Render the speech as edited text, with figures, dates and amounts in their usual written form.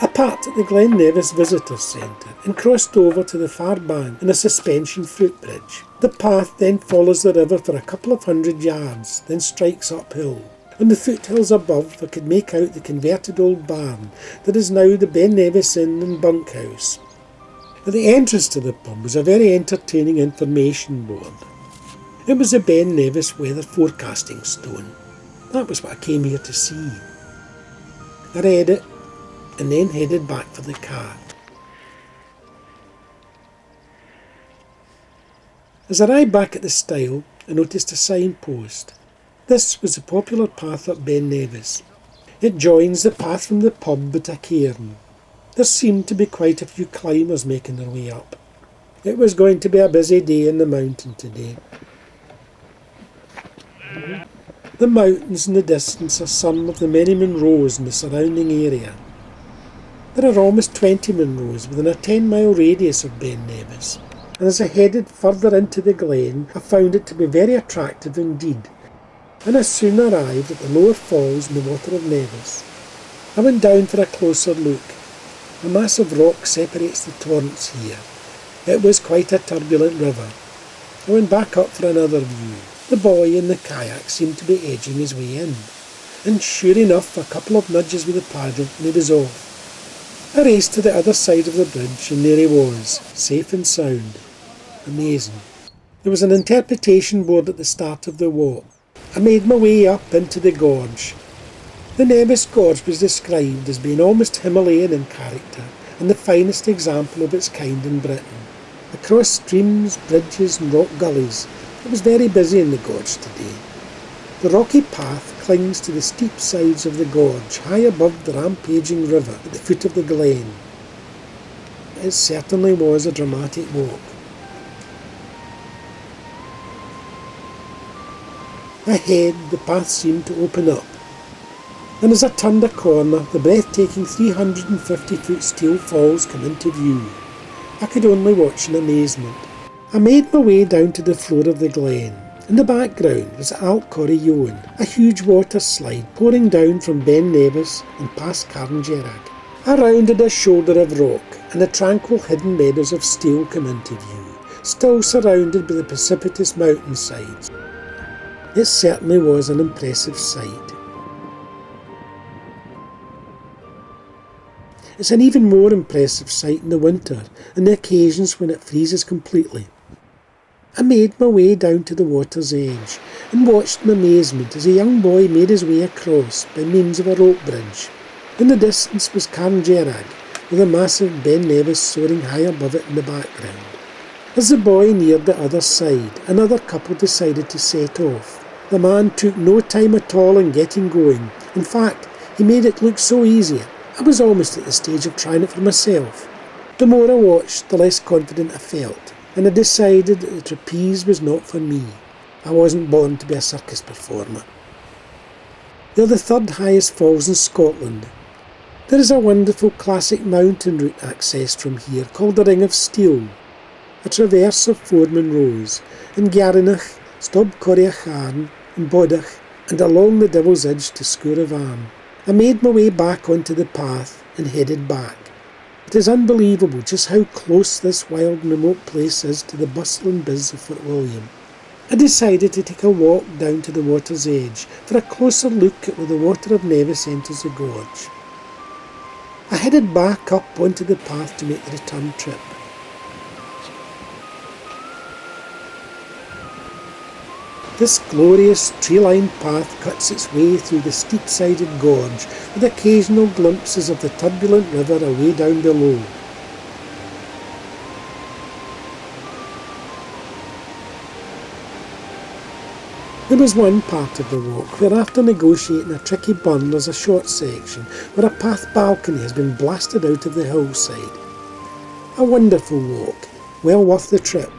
I parked at the Glen Nevis Visitor Centre and crossed over to the far bank on a suspension footbridge. The path then follows the river for a couple of 100 yards, then strikes uphill. On the foothills above I could make out the converted old barn that is now the Ben Nevis Inn and bunkhouse. At the entrance to the pub was a very entertaining information board. It was the Ben Nevis weather forecasting stone. That was what I came here to see. I read it and then headed back for the car. As I arrived back at the Steall, I noticed a signpost. This was the popular path up Ben Nevis. It joins the path from the pub at a cairn. There seemed to be quite a few climbers making their way up. It was going to be a busy day in the mountain today. The mountains in the distance are some of the many Munros in the surrounding area. There are almost 20 Munros within a 10-mile radius of Ben Nevis, and as I headed further into the glen, I found it to be very attractive indeed, and I soon arrived at the lower falls in the water of Nevis. I went down for a closer look. A massive rock separates the torrents here. It was quite a turbulent river. I went back up for another view. The boy in the kayak seemed to be edging his way in, and sure enough, a couple of nudges with the paddle and he was off. I raced to the other side of the bridge and there he was, safe and sound. Amazing. There was an interpretation board at the start of the walk. I made my way up into the gorge. The Nevis Gorge was described as being almost Himalayan in character and the finest example of its kind in Britain. Across streams, bridges and rock gullies, it was very busy in the gorge today. The rocky path clings to the steep sides of the gorge, high above the rampaging river at the foot of the glen. It certainly was a dramatic walk. Ahead, the path seemed to open up, and as I turned a corner, the breathtaking 350-foot Steall Falls came into view. I could only watch in amazement. I made my way down to the floor of the glen. In the background was Alcorrie Yowen, a huge water slide pouring down from Ben Nevis and past Carngerag. I rounded a shoulder of rock, and the tranquil hidden meadows of Steall came into view, still surrounded by the precipitous mountainsides. It certainly was an impressive sight. It's an even more impressive sight in the winter and the occasions when it freezes completely. I made my way down to the water's edge and watched in amazement as a young boy made his way across by means of a rope bridge. In the distance was Carngerag, with a massive Ben Nevis soaring high above it in the background. As the boy neared the other side, another couple decided to set off. The man took no time at all in getting going. In fact, he made it look so easy. I was almost at the stage of trying it for myself. The more I watched, the less confident I felt, and I decided that the trapeze was not for me. I wasn't born to be a circus performer. They're the third highest falls in Scotland. There is a wonderful classic mountain route accessed from here called the Ring of Steall, a traverse of 4 Munros, in Garrinach, Stob Corriacharn, and Bodach, and along the Devil's Edge to Scouravan. I made my way back onto the path and headed back. It is unbelievable just how close this wild and remote place is to the bustling biz of Fort William. I decided to take a walk down to the water's edge for a closer look at where the water of Nevis enters the gorge. I headed back up onto the path to make the return trip. This glorious tree-lined path cuts its way through the steep-sided gorge with occasional glimpses of the turbulent river away down below. There was one part of the walk where, after negotiating a tricky burn, there's a short section where a path balcony has been blasted out of the hillside. A wonderful walk, well worth the trip.